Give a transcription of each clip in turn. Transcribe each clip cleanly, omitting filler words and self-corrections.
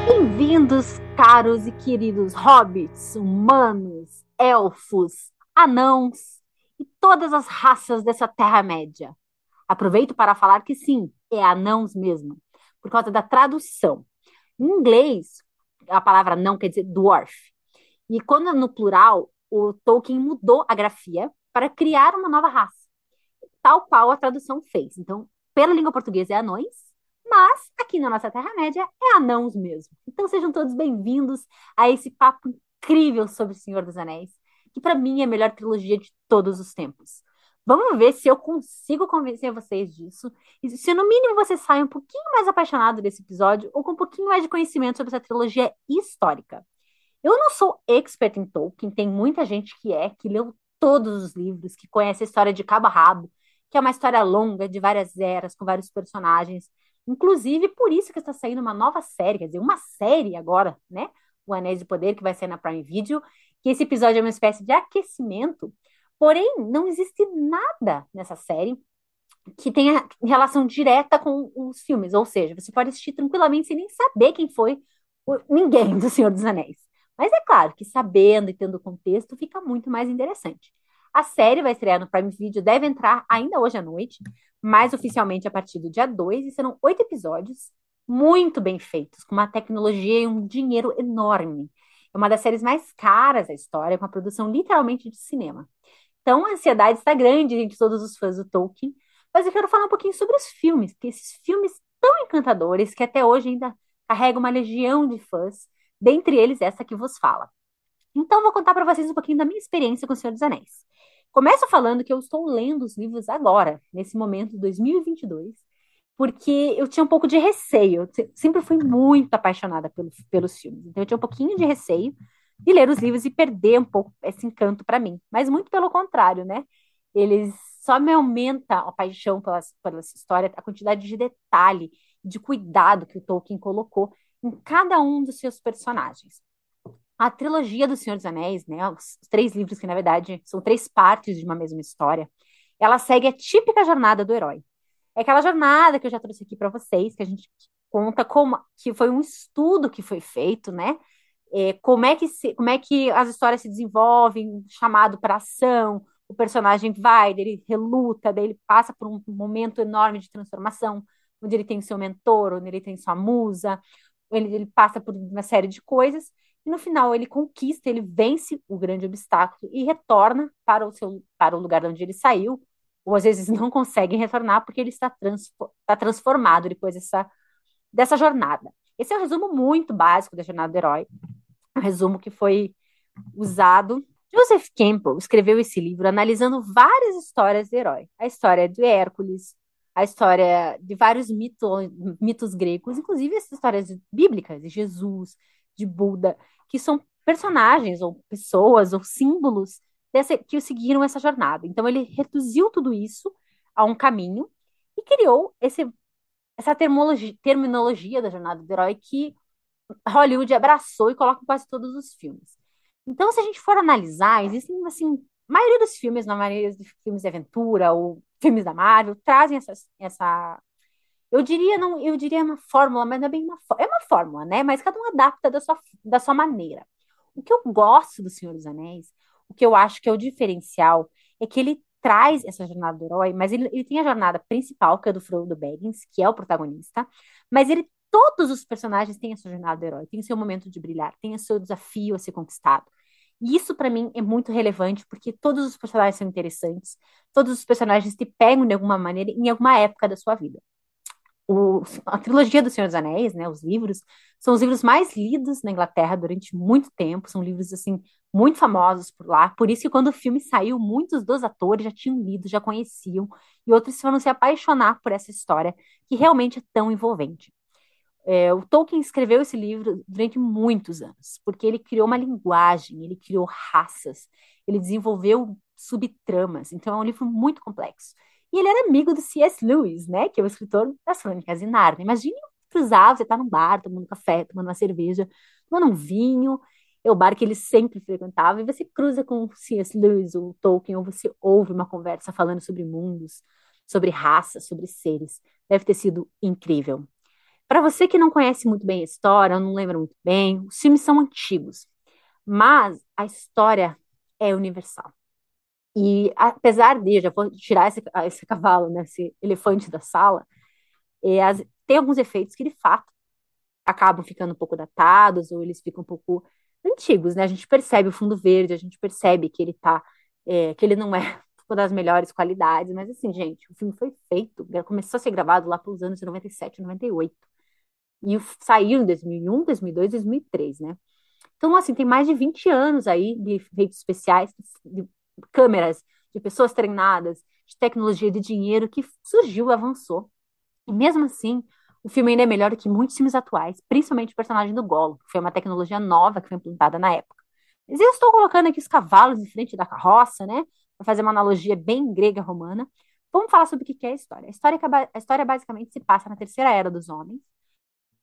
Bem-vindos, caros e queridos hobbits, humanos, elfos, anãos e todas as raças dessa Terra-média. Aproveito para falar que sim, é anãos mesmo, por causa da tradução. Em inglês, a palavra não quer dizer dwarf. E quando é no plural, o Tolkien mudou a grafia para criar uma nova raça, tal qual a tradução fez. Então, pela língua portuguesa é anões, mas aqui na nossa Terra-média é anãos mesmo. Então, sejam todos bem-vindos a esse papo incrível sobre o Senhor dos Anéis, que para mim é a melhor trilogia de todos os tempos. Vamos ver se eu consigo convencer vocês disso, e se no mínimo vocês saem um pouquinho mais apaixonados desse episódio, ou com um pouquinho mais de conhecimento sobre essa trilogia histórica. Eu não sou expert em Tolkien, tem muita gente que leu todos os livros, que conhece a história de cabo a rabo, que é uma história longa, de várias eras, com vários personagens. Inclusive, por isso que está saindo uma nova série, quer dizer, uma série agora, né? O Anéis de Poder, que vai sair na Prime Video, que esse episódio é uma espécie de aquecimento. Porém, não existe nada nessa série que tenha relação direta com os filmes. Ou seja, você pode assistir tranquilamente sem nem saber quem foi ninguém do Senhor dos Anéis. Mas é claro que sabendo e tendo o contexto fica muito mais interessante. A série vai estrear no Prime Video, deve entrar ainda hoje à noite, mais oficialmente a partir do dia 2, e serão 8 episódios muito bem feitos, com uma tecnologia e um dinheiro enorme. É uma das séries mais caras da história, com a produção literalmente de cinema. Então a ansiedade está grande entre todos os fãs do Tolkien, mas eu quero falar um pouquinho sobre os filmes, porque esses filmes tão encantadores que até hoje ainda carregam uma legião de fãs, dentre eles essa que vos fala. Então, vou contar para vocês um pouquinho da minha experiência com O Senhor dos Anéis. Começo falando que eu estou lendo os livros agora, nesse momento, 2022, porque eu tinha um pouco de receio. Eu sempre fui muito apaixonada pelos filmes. Então, eu tinha um pouquinho de receio de ler os livros e perder um pouco esse encanto para mim. Mas muito pelo contrário, né? Eles só me aumentam a paixão pela história, a quantidade de detalhe, de cuidado que o Tolkien colocou em cada um dos seus personagens. A trilogia do Senhor dos Anéis, né, os três livros que, na verdade, são três partes de uma mesma história, ela segue a típica jornada do herói. É aquela jornada que eu já trouxe aqui para vocês, que a gente conta como que foi um estudo que foi feito, né? Como é que as histórias se desenvolvem, chamado para ação, o personagem vai, ele reluta, daí ele passa por um momento enorme de transformação, onde ele tem seu mentor, onde ele tem sua musa, ele passa por uma série de coisas, e no final ele conquista, ele vence o grande obstáculo e retorna para o lugar de onde ele saiu, ou às vezes não consegue retornar porque ele está transformado depois dessa jornada. Esse é um resumo muito básico da jornada do herói, um resumo que foi usado. Joseph Campbell escreveu esse livro analisando várias histórias de herói. A história de Hércules, a história de vários mitos gregos, inclusive essas histórias bíblicas de Jesus, de Buda, que são personagens ou pessoas ou símbolos que seguiram essa jornada. Então ele reduziu tudo isso a um caminho e criou essa terminologia da jornada do herói que Hollywood abraçou e coloca em quase todos os filmes. Então, se a gente for analisar, existem, assim, a maioria dos filmes, na maioria dos filmes de aventura ou filmes da Marvel, trazem eu diria, não, eu diria uma fórmula, mas não é bem é uma fórmula, né? Mas cada um adapta da sua maneira. O que eu gosto do Senhor dos Anéis, o que eu acho que é o diferencial, é que ele traz essa jornada do herói, mas ele tem a jornada principal, que é do Frodo Baggins, que é o protagonista, mas todos os personagens têm a sua jornada do herói, tem o seu momento de brilhar, tem o seu desafio a ser conquistado. E isso, para mim, é muito relevante, porque todos os personagens são interessantes, todos os personagens te pegam de alguma maneira, em alguma época da sua vida. A trilogia do Senhor dos Anéis, né, os livros, são os livros mais lidos na Inglaterra durante muito tempo, são livros, assim, muito famosos por lá, por isso que quando o filme saiu, muitos dos atores já tinham lido, já conheciam, e outros foram se apaixonar por essa história, que realmente é tão envolvente. O Tolkien escreveu esse livro durante muitos anos, porque ele criou uma linguagem, ele criou raças, ele desenvolveu subtramas, então é um livro muito complexo. E ele era amigo do C.S. Lewis, né, que é o escritor das Crônicas de Nárnia. Imagine cruzar, você tá num bar, tomando café, tomando uma cerveja, tomando um vinho, é o bar que ele sempre frequentava, e você cruza com o C.S. Lewis, ou Tolkien, ou você ouve uma conversa falando sobre mundos, sobre raças, sobre seres. Deve ter sido incrível. Para você que não conhece muito bem a história, não lembra muito bem, os filmes são antigos, mas a história é universal. E apesar de, já vou tirar esse cavalo, né, esse elefante da sala, tem alguns efeitos que de fato acabam ficando um pouco datados ou eles ficam um pouco antigos, né? A gente percebe o fundo verde, a gente percebe que que ele não é uma das melhores qualidades, mas assim, gente, o filme foi feito, começou a ser gravado lá pelos anos de 97, 98, e saiu em 2001, 2002, 2003, né? Então, assim, tem mais de 20 anos aí de efeitos especiais, de câmeras, de pessoas treinadas, de tecnologia, de dinheiro que surgiu, avançou. E mesmo assim, o filme ainda é melhor do que muitos filmes atuais, principalmente o personagem do Gollum, que foi uma tecnologia nova que foi implantada na época. Mas eu estou colocando aqui os cavalos em frente da carroça, né? Para fazer uma analogia bem grega romana. Vamos falar sobre o que é a história. A história basicamente se passa na Terceira Era dos Homens,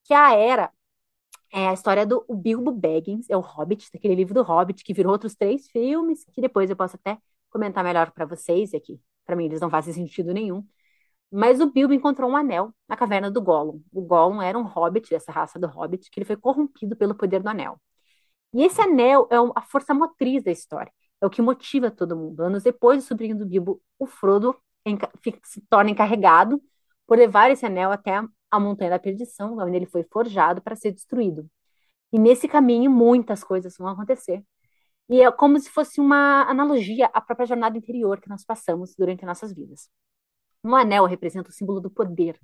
que é a história do o Bilbo Baggins, é o Hobbit, daquele livro do Hobbit, que virou outros três filmes, que depois eu posso até comentar melhor para vocês, e aqui, para mim, eles não fazem sentido nenhum. Mas o Bilbo encontrou um anel na caverna do Gollum. O Gollum era um hobbit, dessa raça do hobbit, que ele foi corrompido pelo poder do anel. E esse anel é a força motriz da história. É o que motiva todo mundo. Anos depois, o sobrinho do Bilbo, o Frodo, se torna encarregado por levar esse anel até a Montanha da Perdição, onde ele foi forjado para ser destruído. E nesse caminho, muitas coisas vão acontecer. E é como se fosse uma analogia à própria jornada interior que nós passamos durante nossas vidas. Um anel representa o símbolo do poder,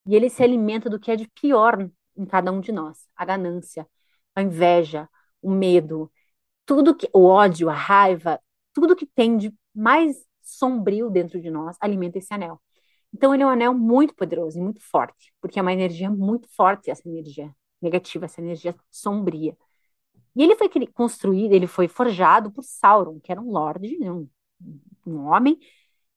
e ele se alimenta do que é de pior em cada um de nós: a ganância, a inveja, o medo, o ódio, a raiva, tudo que tem de mais sombrio dentro de nós alimenta esse anel. Então ele é um anel muito poderoso e muito forte, porque é uma energia muito forte, essa energia negativa, essa energia sombria. E ele foi construído, ele foi forjado por Sauron, que era um lorde, né, um homem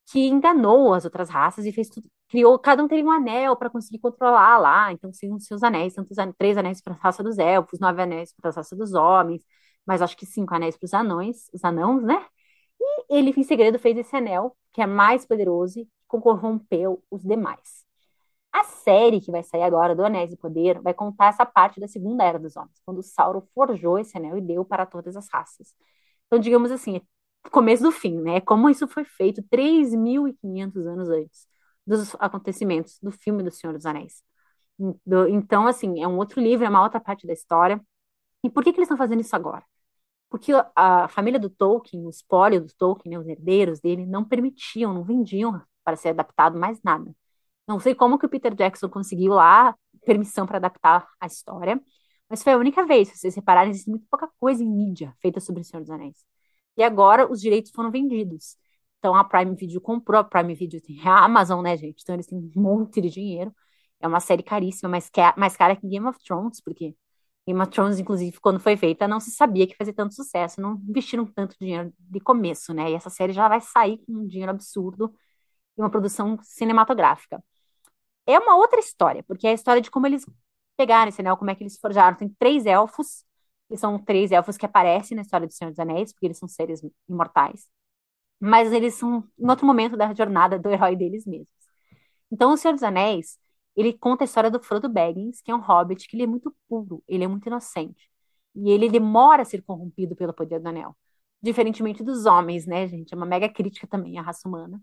que enganou as outras raças e fez tudo, criou, cada um teria um anel para conseguir controlar lá, então tinham seus anéis, tantos três anéis para a raça dos elfos, nove anéis para a raça dos homens, mas acho que cinco anéis para os anãos, né? E ele, em segredo, fez esse anel, que é mais poderoso e corrompeu os demais. A série que vai sair agora, do Anéis do Poder, vai contar essa parte da Segunda Era dos Homens, quando o Sauron forjou esse anel e deu para todas as raças. Então, digamos assim, é começo do fim, né? Como isso foi feito 3.500 anos antes dos acontecimentos do filme do Senhor dos Anéis. Então, assim, é um outro livro, é uma outra parte da história. E por que que eles estão fazendo isso agora? Porque a família do Tolkien, o espólio do Tolkien, né, os herdeiros dele, não permitiam, não vendiam para ser adaptado mais nada. Não sei como que o Peter Jackson conseguiu lá permissão para adaptar a história, mas foi a única vez. Se vocês repararem, existe muito pouca coisa em mídia feita sobre o Senhor dos Anéis. E agora os direitos foram vendidos. Então a Prime Video comprou, a Prime Video tem a Amazon, né, gente? Então eles têm um monte de dinheiro. É uma série caríssima, mais cara que Game of Thrones, porque Game of Thrones, inclusive, quando foi feita, não se sabia que fazia tanto sucesso, não investiram tanto dinheiro de começo, né? E essa série já vai sair com um dinheiro absurdo e uma produção cinematográfica. É uma outra história, porque é a história de como eles pegaram esse anel, como é que eles forjaram. Tem três elfos, que são três elfos que aparecem na história do Senhor dos Anéis, porque eles são seres imortais. Mas eles são em outro momento da jornada do herói deles mesmos. Então, o Senhor dos Anéis, ele conta a história do Frodo Baggins, que é um hobbit, que ele é muito puro, ele é muito inocente. E ele demora a ser corrompido pelo poder do anel. Diferentemente dos homens, né, gente? É uma mega crítica também à raça humana.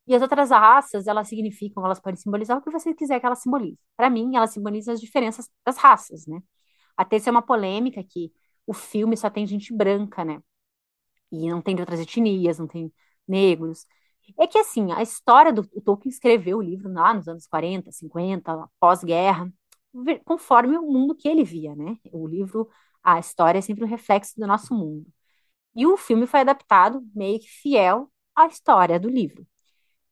E as outras raças, elas significam, elas podem simbolizar o que você quiser que elas simbolizem. Para mim, elas simbolizam as diferenças das raças, né? Até isso é uma polêmica que o filme só tem gente branca, né? E não tem de outras etnias, não tem negros. É que, assim, a história do o Tolkien escreveu o livro lá nos anos 40, 50, pós-guerra, conforme o mundo que ele via, né? O livro, a história é sempre um reflexo do nosso mundo. E o filme foi adaptado meio que fiel à história do livro.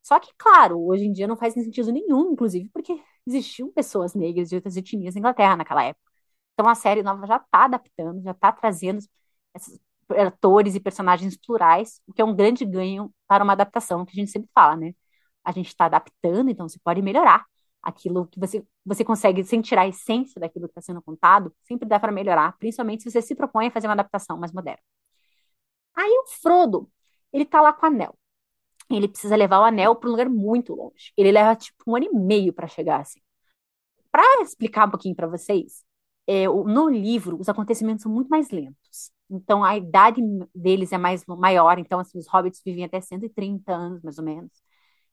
Só que, claro, hoje em dia não faz sentido nenhum, inclusive, porque existiam pessoas negras de outras etnias na Inglaterra naquela época. Então a série nova já está adaptando, já está trazendo esses atores e personagens plurais, o que é um grande ganho para uma adaptação, que a gente sempre fala, né? A gente está adaptando, então você pode melhorar aquilo que você consegue, sem tirar a essência daquilo que está sendo contado, sempre dá para melhorar, principalmente se você se propõe a fazer uma adaptação mais moderna. Aí o Frodo, ele tá lá com o anel. Ele precisa levar o anel para um lugar muito longe. Ele leva tipo 1 ano e meio para chegar assim. para explicar um pouquinho para vocês, no livro os acontecimentos são muito mais lentos. Então a idade deles é mais maior, então assim, os hobbits vivem até 130 anos, mais ou menos.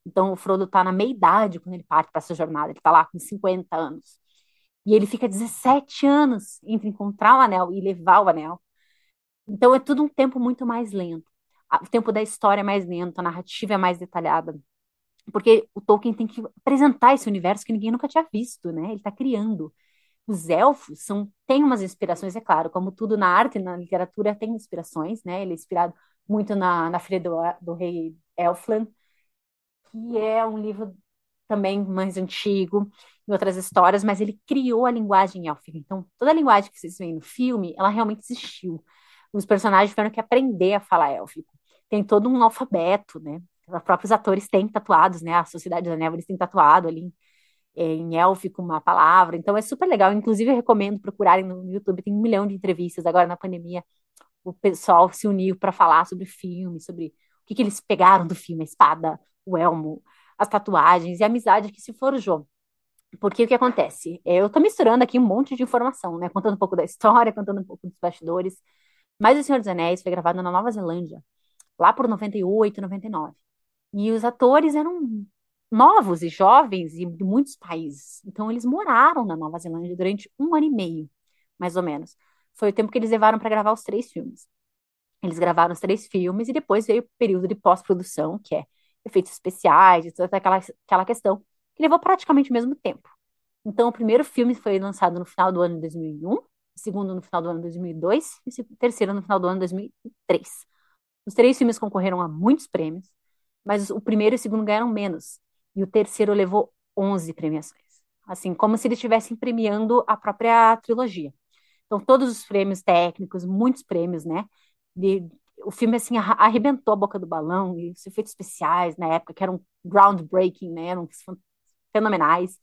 Então o Frodo tá na meia-idade quando ele parte para essa jornada, ele tá lá com 50 anos. E ele fica 17 anos entre encontrar o anel e levar o anel. Então é tudo um tempo muito mais lento. O tempo da história é mais lento, a narrativa é mais detalhada. Porque o Tolkien tem que apresentar esse universo que ninguém nunca tinha visto, né? Ele está criando. Os elfos têm umas inspirações, é claro, como tudo na arte e na literatura tem inspirações, né? Ele é inspirado muito na Filha do Rei Elfland, que é um livro também mais antigo, em outras histórias, mas ele criou a linguagem élfica. Então, toda a linguagem que vocês veem no filme, ela realmente existiu. Os personagens tiveram que aprender a falar élfico. Tem todo um alfabeto, né? Os próprios atores têm tatuados, né? A Sociedade da Névoa, eles têm tatuado ali em élfico uma palavra. Então, é super legal. Inclusive, eu recomendo procurarem no YouTube. Tem 1 milhão de entrevistas. Agora, na pandemia, o pessoal se uniu para falar sobre o filme, sobre o que eles pegaram do filme, a espada, o elmo, as tatuagens e a amizade que se forjou. Porque o que acontece? Eu estou misturando aqui um monte de informação, né? Contando um pouco da história, contando um pouco dos bastidores. Mas O Senhor dos Anéis foi gravado na Nova Zelândia, lá por 98, 99. E os atores eram novos e jovens e de muitos países. Então eles moraram na Nova Zelândia durante 1 ano e meio, mais ou menos. Foi o tempo que eles levaram para gravar os 3 filmes. Eles gravaram os 3 filmes e depois veio o período de pós-produção, que é efeitos especiais e toda aquela questão, que levou praticamente o mesmo tempo. Então, o primeiro filme foi lançado no final do ano de 2001, o segundo no final do ano de 2002 e o terceiro no final do ano de 2003. Os 3 filmes concorreram a muitos prêmios, mas o primeiro e o segundo ganharam menos. E o terceiro levou 11 premiações. Assim, como se eles estivessem premiando a própria trilogia. Então, todos os prêmios técnicos, muitos prêmios, né? De, o filme, assim, arrebentou a boca do balão, e os efeitos especiais, na época, que eram groundbreaking, né? Eram fenomenais.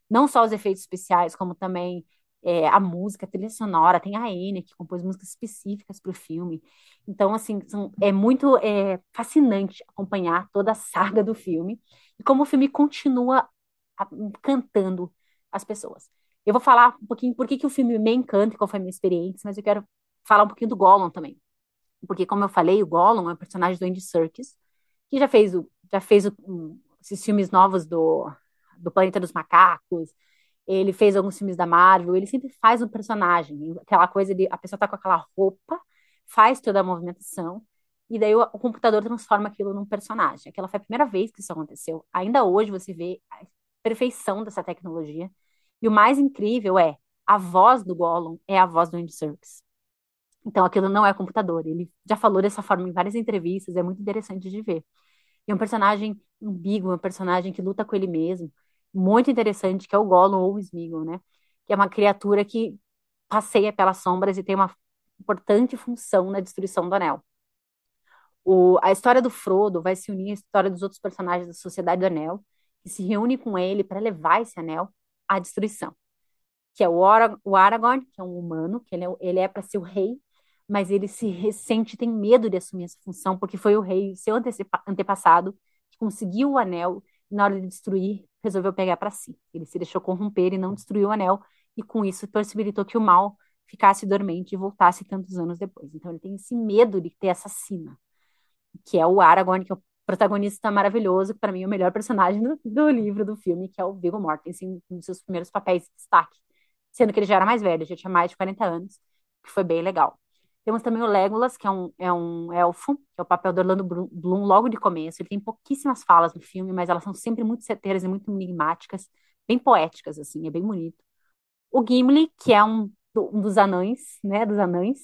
Não só os efeitos especiais, como também a música, a trilha sonora. Tem a Enya, que compôs músicas específicas para o filme. Então, assim, é muito fascinante acompanhar toda a saga do filme e como o filme continua encantando as pessoas. Eu vou falar um pouquinho por que o filme me encanta e qual foi a minha experiência, mas eu quero falar um pouquinho do Gollum também. Porque, como eu falei, o Gollum é um personagem do Andy Serkis, que esses filmes novos do Planeta dos Macacos, ele fez alguns filmes da Marvel, ele sempre faz um personagem, aquela coisa de a pessoa tá com aquela roupa, faz toda a movimentação, e daí o computador transforma aquilo num personagem. Aquela foi a primeira vez que isso aconteceu. Ainda hoje você vê a perfeição dessa tecnologia. E o mais incrível a voz do Gollum é a voz do Andy Serkis. Então aquilo não é computador. Ele já falou dessa forma em várias entrevistas, é muito interessante de ver. E é um personagem ambíguo, é um personagem que luta com ele mesmo, muito interessante, que é o Gollum ou o Sméagol, né? Que é uma criatura que passeia pelas sombras e tem uma importante função na destruição do Anel. A história do Frodo vai se unir à história dos outros personagens da Sociedade do Anel, que se reúne com ele para levar esse anel à destruição. Que é o Aragorn, que é um humano, que ele é para ser o rei, mas ele se ressente, tem medo de assumir essa função, porque foi o rei, seu antepassado, que conseguiu o anel e na hora de destruir, resolveu pegar para si. Ele se deixou corromper e não destruiu o anel, e com isso possibilitou que o mal ficasse dormente e voltasse tantos anos depois. Então ele tem esse medo de ter essa sina, que é o Aragorn, que é o protagonista maravilhoso, que para mim é o melhor personagem do livro, do filme, que é o Viggo Mortensen, um dos seus primeiros papéis de destaque, sendo que ele já era mais velho, já tinha mais de 40 anos, que foi bem legal. Temos também o Legolas, que é um elfo, que é o papel do Orlando Bloom logo de começo. Ele tem pouquíssimas falas no filme, mas elas são sempre muito certeiras e muito enigmáticas, bem poéticas, assim, é bem bonito. O Gimli, que é um dos anões, né, dos anões,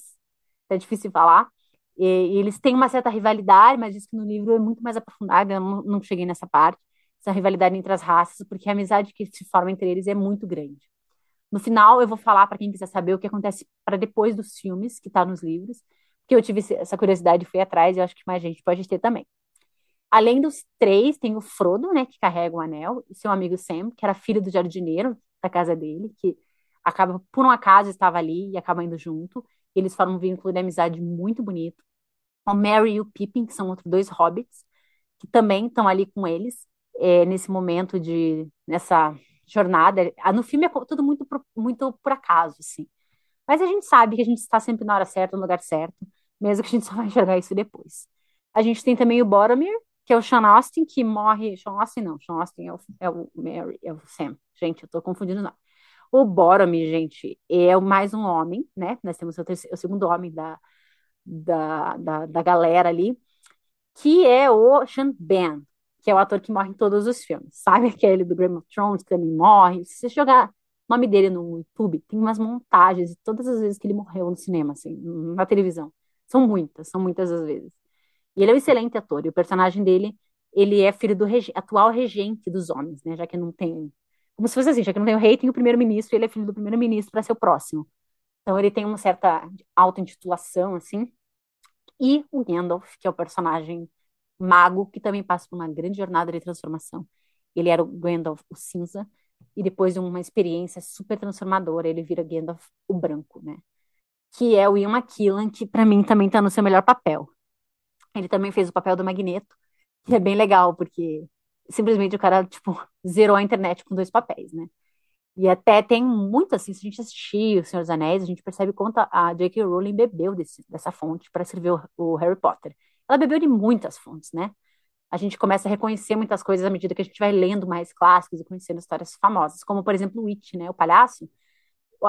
é difícil falar. E eles têm uma certa rivalidade, mas diz que no livro é muito mais aprofundada, eu não cheguei nessa parte, essa rivalidade entre as raças, porque a amizade que se forma entre eles é muito grande. No final, eu vou falar para quem quiser saber o que acontece para depois dos filmes, que está nos livros, porque eu tive essa curiosidade e fui atrás, e eu acho que mais gente pode ter também. Além dos 3, tem o Frodo, né, que carrega o anel, e seu amigo Sam, que era filho do jardineiro da casa dele, que acaba, por um acaso, estava ali e acaba indo junto. E eles formam um vínculo de amizade muito bonito. O Merry e o Pippin, que são outros 2 hobbits, que também estão ali com eles, nesse momento nessa jornada. No filme é tudo muito, muito por acaso, assim. Mas a gente sabe que a gente está sempre na hora certa, no lugar certo, mesmo que a gente só vai enxergar isso depois. A gente tem também o Boromir, que é o Sean Austin, que morre. Sean Austin não, Sean Austin é o Mary, é o Sam. Gente, eu tô confundindo não. O Boromir, gente, é mais um homem, né? Nós temos o segundo homem da galera ali, que é o Sean Ben, que é o ator que morre em todos os filmes. Sabe aquele do Game of Thrones, que também morre? Se você jogar o nome dele no YouTube, tem umas montagens de todas as vezes que ele morreu no cinema, assim, na televisão. São muitas as vezes. E ele é um excelente ator, e o personagem dele, ele é filho do atual regente dos homens, né? Já que não tem. Como se fosse assim, já que não tem o rei, tem o primeiro-ministro, e ele é filho do primeiro-ministro para ser o próximo. Então ele tem uma certa auto-intitulação, assim. E o Gandalf, que é o personagem mago, que também passa por uma grande jornada de transformação. Ele era o Gandalf, o cinza, e depois de uma experiência super transformadora, ele vira Gandalf, o branco, né? Que é o Ian McKellen, que para mim também tá no seu melhor papel. Ele também fez o papel do Magneto, que é bem legal, porque simplesmente o cara, tipo, zerou a internet com dois papéis, né? E até tem muito assim, se a gente assistir O Senhor dos Anéis, a gente percebe quanto a J.K. Rowling bebeu dessa fonte para escrever o Harry Potter. Ela bebeu de muitas fontes, né? A gente começa a reconhecer muitas coisas à medida que a gente vai lendo mais clássicos e conhecendo histórias famosas, como, por exemplo, o It, né? O palhaço.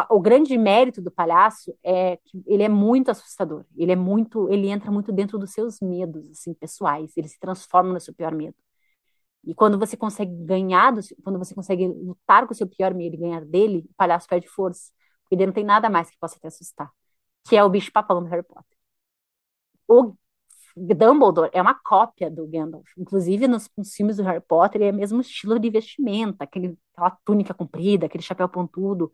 O grande mérito do palhaço é que ele é muito assustador. Ele entra muito dentro dos seus medos, assim, pessoais. Ele se transforma no seu pior medo. E quando você consegue quando você consegue lutar com o seu pior medo e ganhar dele, o palhaço perde força. Porque ele não tem nada mais que possa te assustar. Que é o bicho-papão do Harry Potter. O Dumbledore é uma cópia do Gandalf. Inclusive, nos filmes do Harry Potter, é o mesmo estilo de vestimenta. Aquela túnica comprida, aquele chapéu pontudo.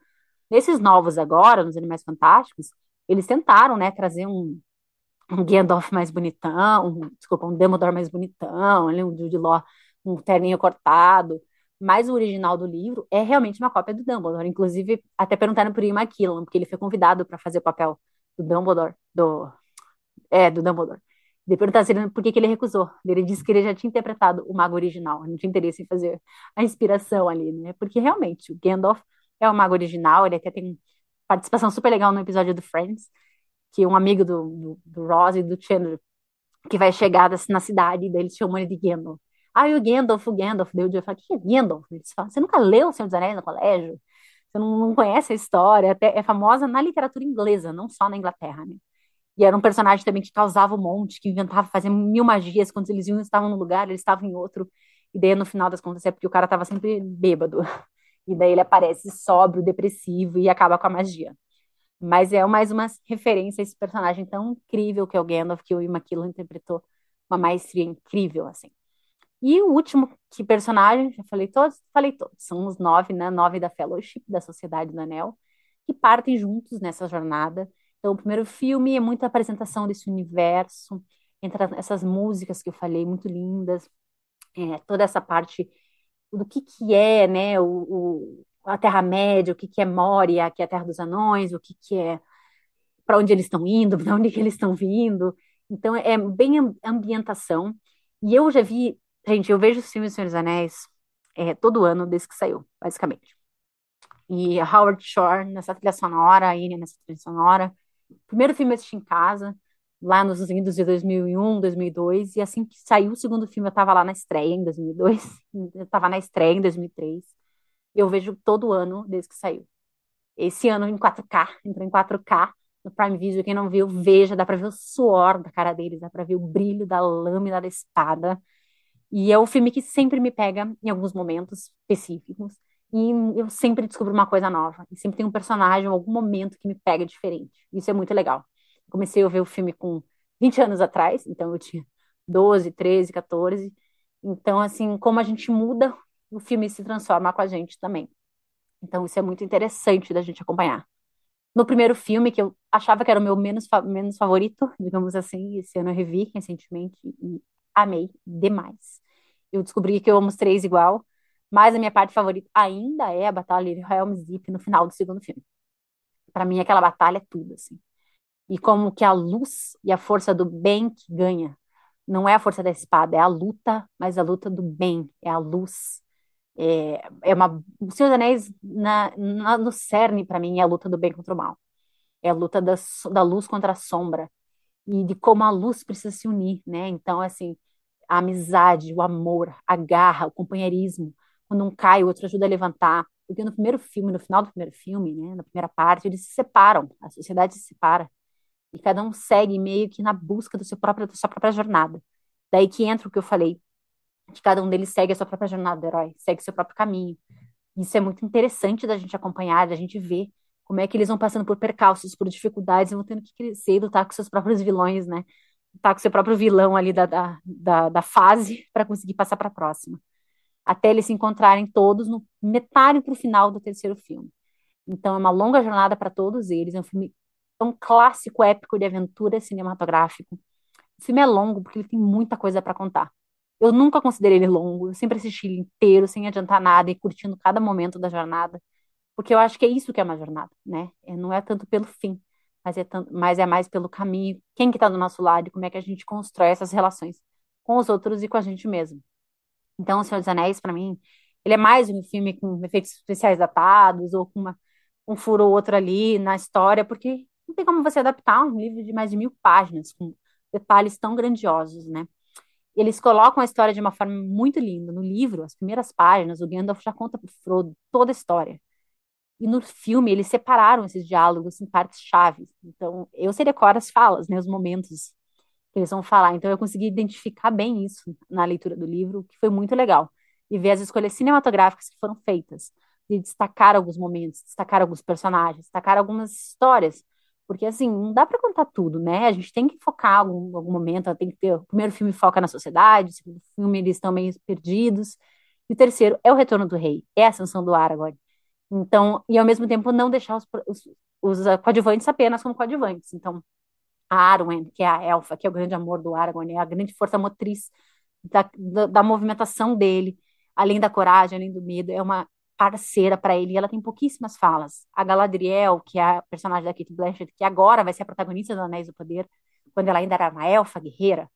Nesses novos agora, nos Animais Fantásticos, eles tentaram, né, trazer um Gandalf mais bonitão, desculpa, um Dumbledore mais bonitão, ali, um Jude Law, um terninho cortado, mas o original do livro é realmente uma cópia do Dumbledore. Inclusive, até perguntaram por Ian McKellen, porque ele foi convidado para fazer o papel do Dumbledore, do Dumbledore. De perguntar por que ele recusou. Ele disse que ele já tinha interpretado o mago original, não tinha interesse em fazer a inspiração ali, né? Porque realmente o Gandalf é o mago original, ele até tem participação super legal no episódio do Friends, que um amigo do Ross e do Chandler, que vai chegar na cidade, e daí eles chamam ele de Gandalf. Ah, e o Gandalf. Daí o Joe fala, o que é Gandalf? Eles falam, você nunca leu O Senhor dos Anéis no colégio? Você não conhece a história? Até é famosa na literatura inglesa, não só na Inglaterra, né? E era um personagem também que causava um monte, que inventava, fazia mil magias. Quando eles iam, estavam num lugar, eles estavam em outro. E daí, no final das contas, é porque o cara tava sempre bêbado. E daí ele aparece sóbrio, depressivo e acaba com a magia. Mas é mais uma referência a esse personagem tão incrível que é o Gandalf, que o Ian McKellen interpretou uma maestria incrível, assim. E o último que personagem, já falei todos? Falei todos. São os nove, né? Nove da Fellowship, da Sociedade do Anel, que partem juntos nessa jornada. Então, o primeiro filme é muita apresentação desse universo, entra essas músicas que eu falei, muito lindas, toda essa parte do que é, né, a Terra-média, o que é Moria, que é a Terra dos Anões, o que é, para onde eles estão indo, para onde que eles estão vindo. Então, é bem ambientação. E eu já vi, gente, eu vejo os filmes do Senhor dos Anéis todo ano, desde que saiu, basicamente. E a Howard Shore nessa trilha sonora, a Enya nessa trilha sonora. O primeiro filme eu assisti em casa, lá nos idos de 2001, 2002, e assim que saiu o segundo filme, eu estava lá na estreia em 2002, eu estava na estreia em 2003, e eu vejo todo ano desde que saiu. Esse ano em 4K, entrou em 4K no Prime Video, quem não viu, veja, dá pra ver o suor da cara deles, dá pra ver o brilho da lâmina da espada, e é o filme que sempre me pega em alguns momentos específicos, e eu sempre descubro uma coisa nova, e sempre tem um personagem, em algum momento que me pega diferente, isso é muito legal. Comecei a ver o filme com 20 anos atrás, então eu tinha 12, 13, 14, então assim, como a gente muda, o filme se transforma com a gente também. Então, isso é muito interessante da gente acompanhar. No primeiro filme, que eu achava que era o meu menos favorito, digamos assim, esse ano eu revi recentemente e amei demais. Eu descobri que eu amo os três igual, mas a minha parte favorita ainda é a Batalha de Helm's Deep no final do segundo filme. Para mim, aquela batalha é tudo, assim. E como que a luz e a força do bem que ganha. Não é a força da espada, é a luta, mas a luta do bem, é a luz. O Senhor dos Anéis, no cerne, para mim, é a luta do bem contra o mal. É a luta da luz contra a sombra. E de como a luz precisa se unir, né? Então, assim, a amizade, o amor, a garra, o companheirismo. Quando um cai, o outro ajuda a levantar. Porque no primeiro filme, no final do primeiro filme, né, na primeira parte, eles se separam, a sociedade se separa. E cada um segue meio que na busca da sua própria jornada. Daí que entra o que eu falei, que cada um deles segue a sua própria jornada do herói, segue seu próprio caminho. Isso é muito interessante da gente acompanhar, da gente ver como é que eles vão passando por percalços, por dificuldades, e vão tendo que crescer e lutar com seus próprios vilões, né? Lutar com seu próprio vilão ali da fase para conseguir passar para a próxima. Até eles se encontrarem todos no metade para o final do terceiro filme. Então é uma longa jornada para todos eles. É um filme, é um clássico épico de aventura cinematográfico. O filme é longo porque ele tem muita coisa para contar. Eu nunca considerei ele longo, eu sempre assisti ele inteiro, sem adiantar nada e curtindo cada momento da jornada, porque eu acho que é isso que é uma jornada, né? Não é tanto pelo fim, mas é mais pelo caminho, quem que tá do nosso lado e como é que a gente constrói essas relações com os outros e com a gente mesmo. Então, O Senhor dos Anéis, para mim, ele é mais um filme com efeitos especiais datados ou com um furo ou outro ali na história, porque não tem como você adaptar um livro de mais de 1.000 páginas com detalhes tão grandiosos, né? Eles colocam a história de uma forma muito linda. No livro, as primeiras páginas, o Gandalf já conta para o Frodo toda a história. E no filme, eles separaram esses diálogos em partes chaves. Então, eu sei decorar as falas, né, os momentos que eles vão falar. Então, eu consegui identificar bem isso na leitura do livro, que foi muito legal. E ver as escolhas cinematográficas que foram feitas, de destacar alguns momentos, destacar alguns personagens, destacar algumas histórias. Porque, assim, não dá para contar tudo, né? A gente tem que focar algum momento, tem que ter. O primeiro filme foca na sociedade, o segundo filme eles estão meio perdidos. E o terceiro é o Retorno do Rei, é a Ascensão do Aragorn. Então, e ao mesmo tempo não deixar os coadjuvantes apenas como coadjuvantes. Então, a Arwen, que é a elfa, que é o grande amor do Aragorn, é a grande força motriz da movimentação dele, além da coragem, além do medo, é uma parceira para ele, e ela tem pouquíssimas falas. A Galadriel, que é a personagem da Kate Blanchett, que agora vai ser a protagonista do Anéis do Poder, quando ela ainda era uma elfa guerreira,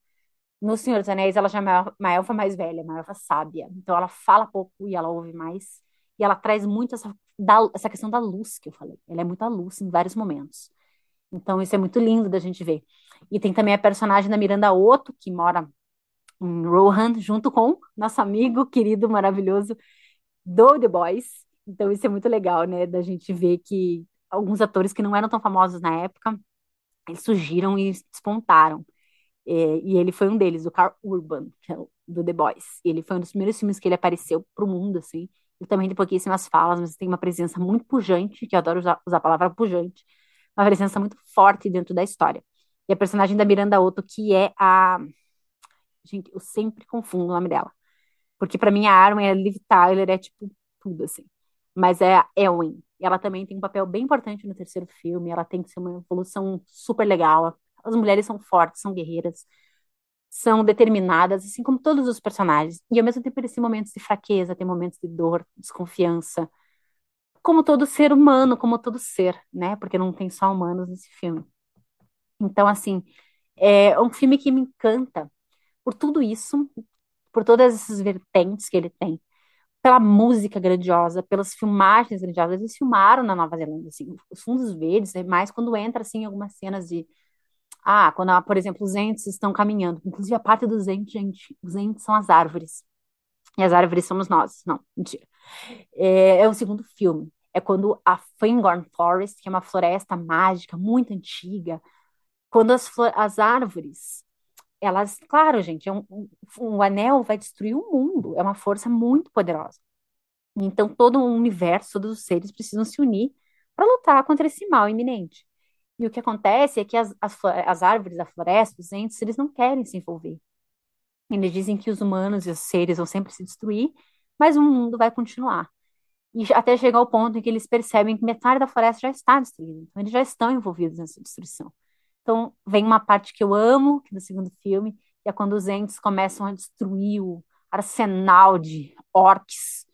no Senhor dos Anéis ela já é uma elfa mais velha, uma elfa sábia. Então ela fala pouco e ela ouve mais. E ela traz muito essa questão da luz que eu falei. Ela é muita luz em vários momentos. Então isso é muito lindo da gente ver. E tem também a personagem da Miranda Otto, que mora em Rohan, junto com nosso amigo querido, maravilhoso, do The Boys. Então isso é muito legal, né? Da gente ver que alguns atores que não eram tão famosos na época, eles surgiram e despontaram. E ele foi um deles, o Karl Urban, que é do The Boys. Ele foi um dos primeiros filmes que ele apareceu pro mundo, assim. Ele também tem pouquíssimas falas, mas tem uma presença muito pujante, que eu adoro usar a palavra pujante, uma presença muito forte dentro da história. E a personagem da Miranda Otto, que é a... Gente, eu sempre confundo o nome dela. Porque pra mim a Arwen é Liv Tyler, é tipo tudo, assim. Mas é a Elwyn. Ela também tem um papel bem importante no terceiro filme, ela tem que ser uma evolução super legal. As mulheres são fortes, são guerreiras, são determinadas, assim como todos os personagens. E ao mesmo tempo eles têm momentos de fraqueza, têm momentos de dor, desconfiança. Como todo ser humano, como todo ser, né? Porque não tem só humanos nesse filme. Então, assim, é um filme que me encanta por tudo isso, por todas essas vertentes que ele tem, pela música grandiosa, pelas filmagens grandiosas. Eles filmaram na Nova Zelândia, assim, os fundos verdes, é mais quando entra, assim, algumas cenas de quando, por exemplo, os entes estão caminhando. Inclusive, a parte dos entes, gente, os entes são as árvores. E as árvores somos nós. Não, mentira. É o segundo filme. É quando a Fangorn Forest, que é uma floresta mágica muito antiga, quando as árvores, elas, claro, gente, um anel vai destruir o mundo. É uma força muito poderosa. Então, todo o universo, todos os seres precisam se unir para lutar contra esse mal iminente. E o que acontece é que as árvores da floresta, os entes, eles não querem se envolver. Eles dizem que os humanos e os seres vão sempre se destruir, mas o mundo vai continuar. E até chegar ao ponto em que eles percebem que metade da floresta já está destruída. Então, eles já estão envolvidos nessa destruição. Então, vem uma parte que eu amo, que é do segundo filme, que é quando os entes começam a destruir o arsenal de orcs.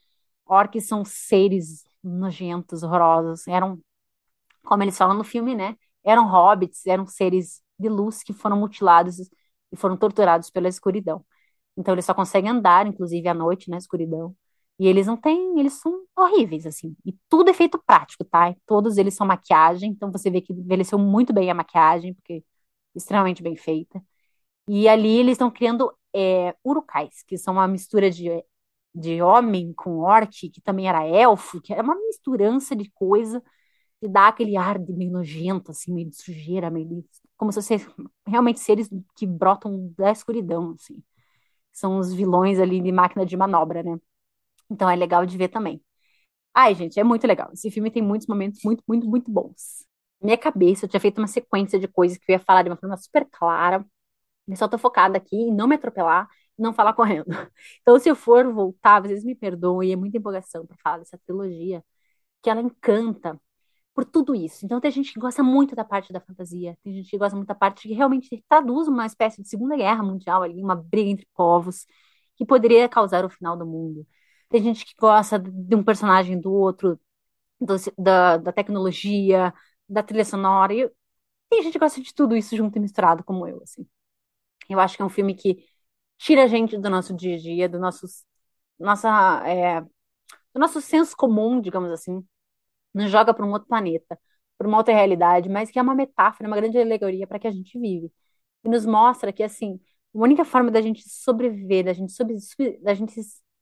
Orcs são seres nojentos, horrorosos. Eram, como eles falam no filme, né? Eram hobbits, eram seres de luz que foram mutilados e foram torturados pela escuridão. Então eles só conseguem andar, inclusive à noite, na escuridão. E eles não têm, eles são horríveis, assim. E tudo é feito prático, tá? Todos eles são maquiagem, então você vê que envelheceu muito bem a maquiagem, porque é extremamente bem feita. E ali eles estão criando urukais, que são uma mistura de homem com orc, que também era elfo, que é uma misturança de coisa que dá aquele ar de meio nojento, assim, meio de sujeira, como se fossem realmente seres que brotam da escuridão, assim. São os vilões ali de máquina de manobra, né? Então é legal de ver também. Ai, gente, é muito legal. Esse filme tem muitos momentos muito, muito, muito bons. Minha cabeça, eu tinha feito uma sequência de coisas que eu ia falar de uma forma super clara. Eu só tô focada aqui em não me atropelar, não falar correndo. Então, se eu for voltar, vocês me perdoem, é muita empolgação para falar dessa trilogia, que ela encanta por tudo isso. Então, tem gente que gosta muito da parte da fantasia, tem gente que gosta muito da parte que realmente traduz uma espécie de Segunda Guerra Mundial ali, uma briga entre povos, que poderia causar o final do mundo. Tem gente que gosta de um personagem do outro, da tecnologia, da trilha sonora, e tem gente que gosta de tudo isso junto e misturado, como eu, assim. Eu acho que é um filme que tira a gente do nosso dia a dia, nossa, do nosso senso comum, digamos assim, nos joga para um outro planeta, para uma outra realidade, mas que é uma metáfora, uma grande alegoria para que a gente vive. E nos mostra que, assim, a única forma da gente sobreviver, da gente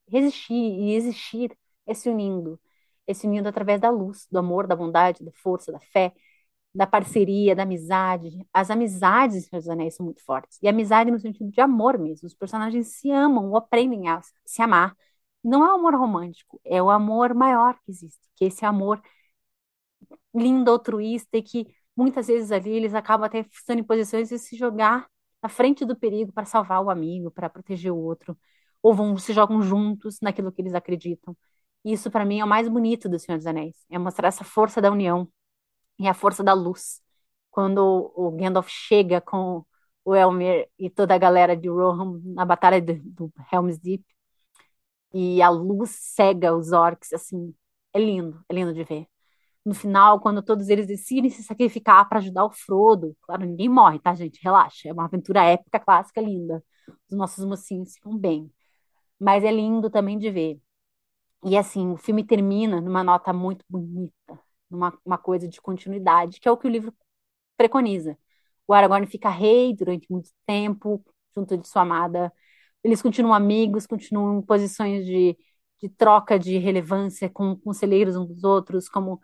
resistir e existir é se unindo através da luz, do amor, da bondade, da força, da fé, da parceria, da amizade. As amizades em Senhor dos Anéis são muito fortes. E amizade no sentido de amor mesmo. Os personagens se amam ou aprendem a se amar. Não é o amor romântico, é o amor maior que existe, que é esse amor lindo, altruísta, e que muitas vezes ali eles acabam até estando em posições de se jogar à frente do perigo para salvar o amigo, para proteger o outro, ou vão se jogam juntos naquilo que eles acreditam. E isso para mim é o mais bonito do Senhor dos Anéis, é mostrar essa força da união e a força da luz. Quando o Gandalf chega com o Elmer e toda a galera de Rohan na batalha do Helm's Deep e a luz cega os orcs, assim, é lindo de ver. No final, quando todos eles decidem se sacrificar para ajudar o Frodo, claro, ninguém morre, tá, gente? Relaxa, é uma aventura épica, clássica, linda. Os nossos mocinhos ficam bem. Mas é lindo também de ver. E assim, o filme termina numa nota muito bonita, numa uma coisa de continuidade, que é o que o livro preconiza. O Aragorn fica rei durante muito tempo, junto de sua amada. Eles continuam amigos, continuam em posições de troca de relevância com conselheiros uns dos outros, como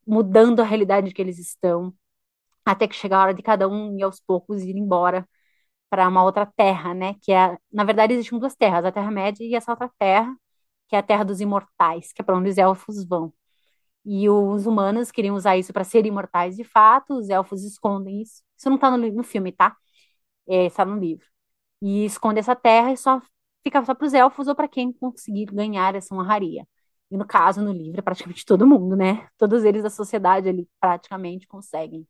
mudando a realidade que eles estão, até que chega a hora de cada um e aos poucos ir embora para uma outra terra, né? Que é, na verdade, existem duas terras, a Terra-média e essa outra terra, que é a Terra dos Imortais, que é para onde os elfos vão. E os humanos queriam usar isso para serem imortais de fato, os elfos escondem isso. Isso não está no filme, tá? Está no livro. E esconde essa terra e só fica só para os elfos ou para quem conseguir ganhar essa honraria. E no caso, no livro, é praticamente todo mundo, né? Todos eles da sociedade ali praticamente conseguem.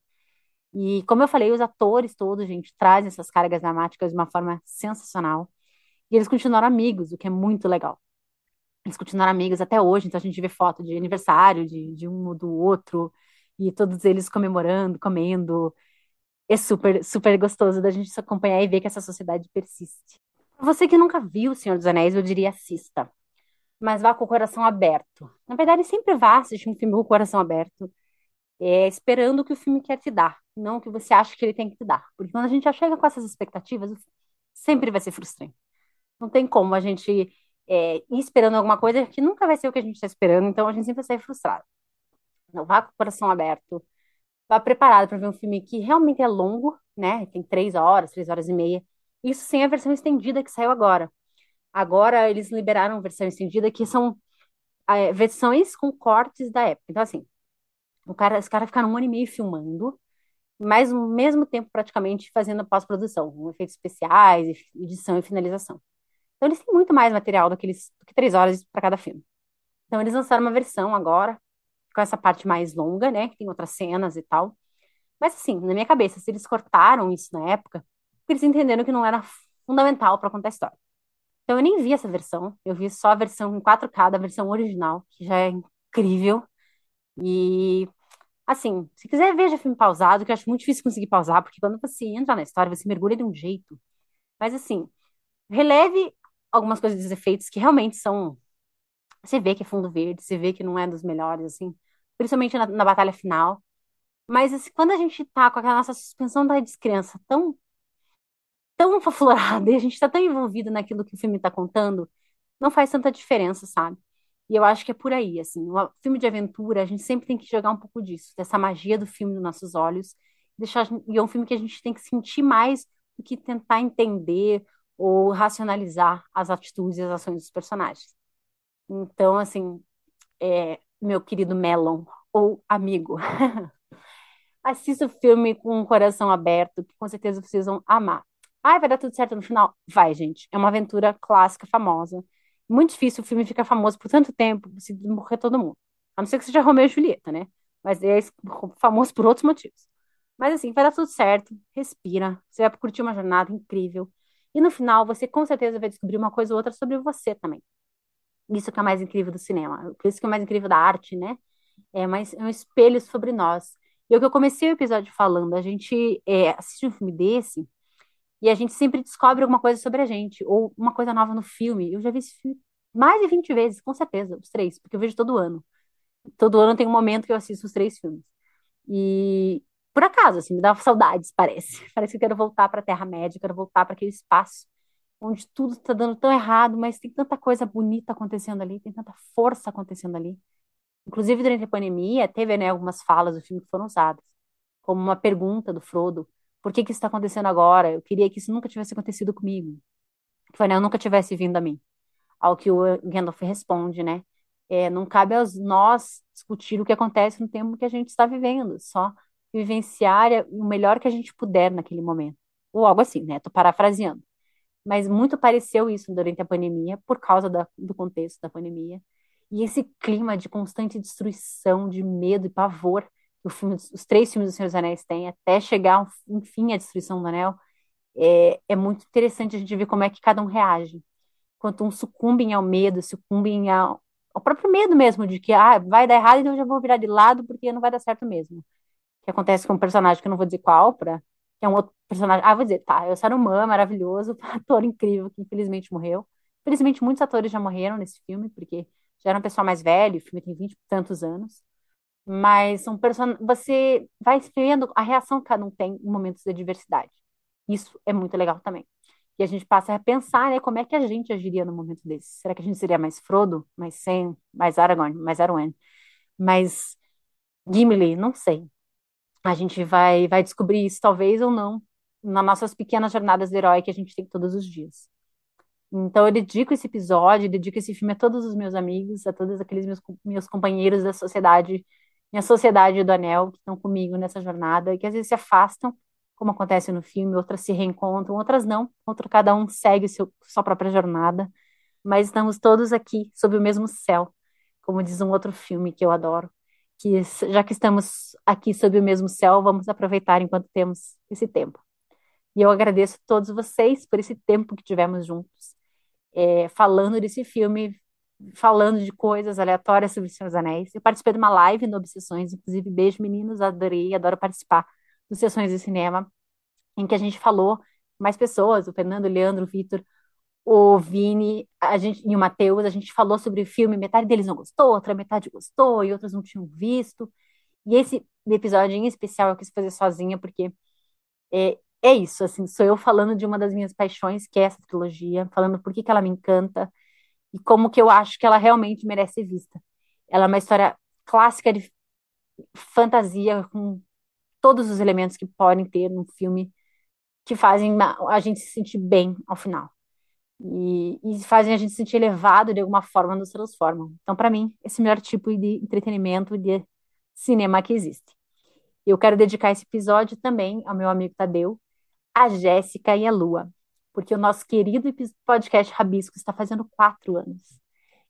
E como eu falei, os atores todos, gente, trazem essas cargas dramáticas de uma forma sensacional. E eles continuaram amigos, o que é muito legal. Eles continuaram amigos até hoje, então a gente vê foto de aniversário de um ou do outro, e todos eles comemorando, comendo. É super, super gostoso da gente se acompanhar e ver que essa sociedade persiste. Pra você que nunca viu O Senhor dos Anéis, eu diria assista, mas vá com o coração aberto. Na verdade, sempre vá assistir um filme com o coração aberto, esperando o que o filme quer te dar, não o que você acha que ele tem que te dar. Porque quando a gente já chega com essas expectativas, sempre vai ser frustrante. Não tem como a gente ir esperando alguma coisa que nunca vai ser o que a gente está esperando, então a gente sempre vai sair frustrado. Não, vá com o coração aberto, vá preparado para ver um filme que realmente é longo, né? Tem 3 horas e meia. Isso sem a versão estendida que saiu agora. Agora eles liberaram a versão estendida, que são versões com cortes da época. Então, assim, os caras ficaram 1 ano e meio filmando, mas ao mesmo tempo praticamente fazendo pós-produção, com efeitos especiais, edição e finalização. Então eles têm muito mais material do que 3 horas para cada filme. Então eles lançaram uma versão agora, com essa parte mais longa, né? Que tem outras cenas e tal. Mas assim, na minha cabeça, se eles cortaram isso na época, porque eles entenderam que não era fundamental para contar a história. Então eu nem vi essa versão, eu vi só a versão em 4K da versão original, que já é incrível. E assim, se quiser veja filme pausado, que eu acho muito difícil conseguir pausar, porque quando você entra na história, você mergulha de um jeito. Mas assim, releve algumas coisas dos efeitos que realmente são Você vê que é fundo verde, você vê que não é dos melhores, assim, principalmente na batalha final. Mas assim, quando a gente tá com aquela nossa suspensão da descrença tão aflorada e a gente tá tão envolvido naquilo que o filme tá contando, não faz tanta diferença, sabe? E eu acho que é por aí, assim, um filme de aventura, a gente sempre tem que jogar um pouco disso, dessa magia do filme nos nossos olhos, e é um filme que a gente tem que sentir mais do que tentar entender ou racionalizar as atitudes e as ações dos personagens. Então, assim, meu querido Melon, ou amigo, assista o filme com o coração aberto, que com certeza vocês vão amar. Ai, vai dar tudo certo no final? Vai, gente. É uma aventura clássica, famosa. Muito difícil o filme ficar famoso por tanto tempo, se morrer todo mundo. A não ser que seja Romeu e Julieta, né? Mas é famoso por outros motivos. Mas assim, vai dar tudo certo. Respira. Você vai curtir uma jornada incrível. E no final, você com certeza vai descobrir uma coisa ou outra sobre você também. Isso que é o mais incrível do cinema. Isso que é o mais incrível da arte, né? É um espelho sobre nós. E é o que eu comecei o episódio falando, a gente assiste um filme desse e a gente sempre descobre alguma coisa sobre a gente, ou uma coisa nova no filme. Eu já vi esse filme mais de 20 vezes, com certeza, os três, porque eu vejo todo ano. Todo ano tem um momento que eu assisto os três filmes. E por acaso, assim, me dá saudades, parece. Parece que eu quero voltar para a Terra-média, quero voltar para aquele espaço onde tudo está dando tão errado, mas tem tanta coisa bonita acontecendo ali, tem tanta força acontecendo ali. Inclusive, durante a pandemia, teve, né, algumas falas do filme que foram usadas, como uma pergunta do Frodo: por que que isso está acontecendo agora? Eu queria que isso nunca tivesse acontecido comigo, que o anel nunca tivesse vindo a mim. Ao que o Gandalf responde, né? Não cabe aos nós discutir o que acontece no tempo que a gente está vivendo, só vivenciar o melhor que a gente puder naquele momento. Ou algo assim, né? Tô parafraseando. Mas muito pareceu isso durante a pandemia, por causa do contexto da pandemia. E esse clima de constante destruição, de medo e pavor que os três filmes do Senhor dos Anéis têm, até chegar, enfim, à destruição do Anel, é muito interessante a gente ver como é que cada um reage. Quanto um sucumbem ao medo, sucumbem ao próprio medo mesmo, de que vai dar errado, então eu já vou virar de lado porque não vai dar certo mesmo. Que acontece com um personagem que eu não vou dizer qual, que é um outro personagem. Vou dizer, tá, é o Saruman, maravilhoso, ator incrível, que infelizmente morreu. Infelizmente, muitos atores já morreram nesse filme, porque já era um pessoal mais velho, o filme tem 20 e tantos anos. Mas são você vai vendo a reação que cada um tem em momentos de adversidade. Isso é muito legal também. E a gente passa a pensar, né, como é que a gente agiria no momento desse. Será que a gente seria mais Frodo, mais Sam, mais Aragorn, mais Arwen, mais Gimli? Não sei. A gente vai descobrir isso, talvez ou não, nas nossas pequenas jornadas de herói que a gente tem todos os dias. Então, eu dedico esse episódio, dedico esse filme a todos os meus amigos, a todos aqueles meus companheiros da sociedade, minha sociedade do Anel, que estão comigo nessa jornada, e que às vezes se afastam, como acontece no filme, outras se reencontram, outras não, cada um segue sua própria jornada, mas estamos todos aqui sob o mesmo céu, como diz um outro filme que eu adoro, que já que estamos aqui sob o mesmo céu, vamos aproveitar enquanto temos esse tempo. E eu agradeço a todos vocês por esse tempo que tivemos juntos, falando desse filme, falando de coisas aleatórias sobre o Senhor dos Anéis. Eu participei de uma live no Obsessões, inclusive, beijo meninos, adorei, adoro participar dos Sessões de Cinema, em que a gente falou mais pessoas, o Fernando, o Leandro, o Vitor, o Vini, e o Matheus, a gente falou sobre o filme, metade deles não gostou, outra metade gostou, e outros não tinham visto. E esse episódio em especial eu quis fazer sozinha, porque é isso, assim, sou eu falando de uma das minhas paixões, que é essa trilogia, falando por que que ela me encanta e como que eu acho que ela realmente merece ser vista. Ela é uma história clássica de fantasia, com todos os elementos que podem ter num filme, que fazem a gente se sentir bem ao final. E fazem a gente se sentir elevado de alguma forma, nos transformam. Então, para mim, esse é o melhor tipo de entretenimento, de cinema que existe. Eu quero dedicar esse episódio também ao meu amigo Tadeu, a Jéssica e a Lua, porque o nosso querido podcast Rabisco está fazendo 4 anos.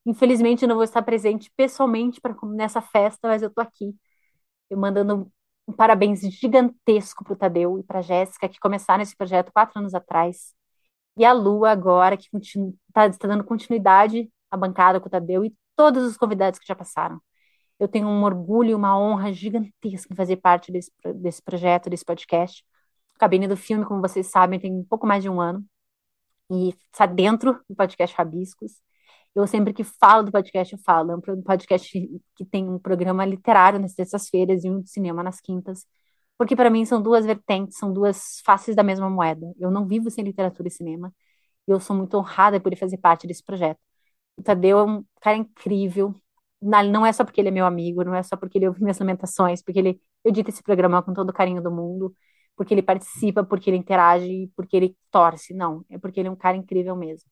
Infelizmente, eu não vou estar presente pessoalmente nessa festa, mas eu tô aqui, eu mandando um parabéns gigantesco para o Tadeu e para a Jéssica, que começaram esse projeto 4 anos atrás. E a Lua agora, que está dando continuidade à bancada com o Tadeu e todos os convidados que já passaram. Eu tenho um orgulho e uma honra gigantesca em fazer parte desse projeto, desse podcast. Cabine do Filme, como vocês sabem, tem um pouco mais de um ano e está dentro do podcast Rabiscos. Eu sempre que falo do podcast, eu falo. É um podcast que tem um programa literário nas terças-feiras e um de cinema nas quintas. Porque para mim são duas vertentes, são duas faces da mesma moeda. Eu não vivo sem literatura e cinema. E eu sou muito honrada por ele fazer parte desse projeto. O Tadeu é um cara incrível. Não é só porque ele é meu amigo, não é só porque ele ouve minhas lamentações, porque ele edita esse programa com todo o carinho do mundo, porque ele participa, porque ele interage, porque ele torce. Não, é porque ele é um cara incrível mesmo.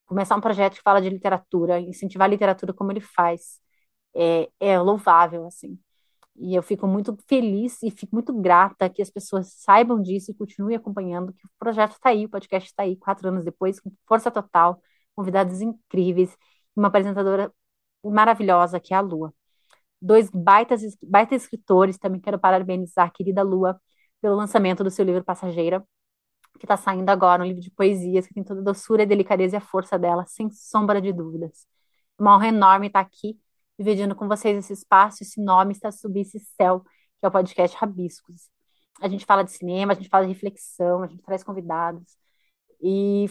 Começar um projeto que fala de literatura, incentivar a literatura como ele faz, é louvável, assim. E eu fico muito feliz e fico muito grata que as pessoas saibam disso e continuem acompanhando, que o projeto está aí, o podcast está aí, 4 anos depois, com força total, convidados incríveis, uma apresentadora maravilhosa, que é a Lua. Dois baita escritores, também quero parabenizar a querida Lua pelo lançamento do seu livro Passageira, que está saindo agora, um livro de poesias, que tem toda a doçura, a delicadeza e a força dela, sem sombra de dúvidas. Uma honra enorme estar aqui, dividindo com vocês esse espaço, esse nome, está subir esse céu, que é o podcast Rabiscos. A gente fala de cinema, a gente fala de reflexão, a gente traz convidados e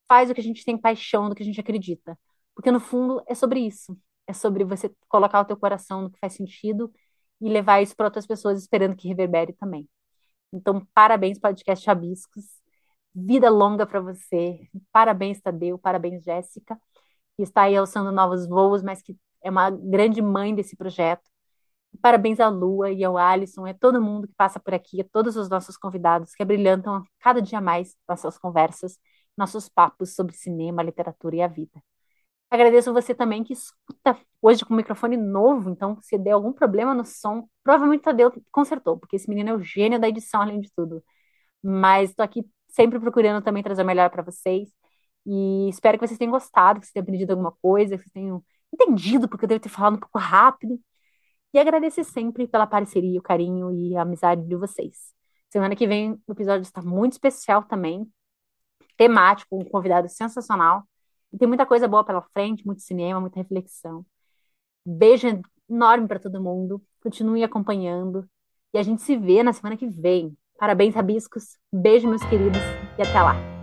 faz o que a gente tem paixão, do que a gente acredita. Porque no fundo é sobre isso. É sobre você colocar o teu coração no que faz sentido e levar isso para outras pessoas esperando que reverbere também. Então, parabéns, podcast Rabiscos. Vida longa para você. Parabéns, Tadeu. Parabéns, Jéssica, que está aí alçando novos voos, mas que é uma grande mãe desse projeto. Parabéns à Lua e ao Alisson, é todo mundo que passa por aqui, a todos os nossos convidados que abrilhantam cada dia mais nossas conversas, nossos papos sobre cinema, literatura e a vida. Agradeço você também que escuta hoje com o microfone novo, então se der algum problema no som, provavelmente o Tadeu consertou, porque esse menino é o gênio da edição, além de tudo. Mas estou aqui sempre procurando também trazer o melhor para vocês. E espero que vocês tenham gostado, que vocês tenham aprendido alguma coisa, que vocês tenham entendido, porque eu devo ter falado um pouco rápido. E agradecer sempre pela parceria, o carinho e a amizade de vocês. Semana que vem o episódio está muito especial também, temático, um convidado sensacional. E tem muita coisa boa pela frente, muito cinema, muita reflexão. Beijo enorme para todo mundo. Continue acompanhando. E a gente se vê na semana que vem. Parabéns, Rabiscos. Beijo, meus queridos, e até lá.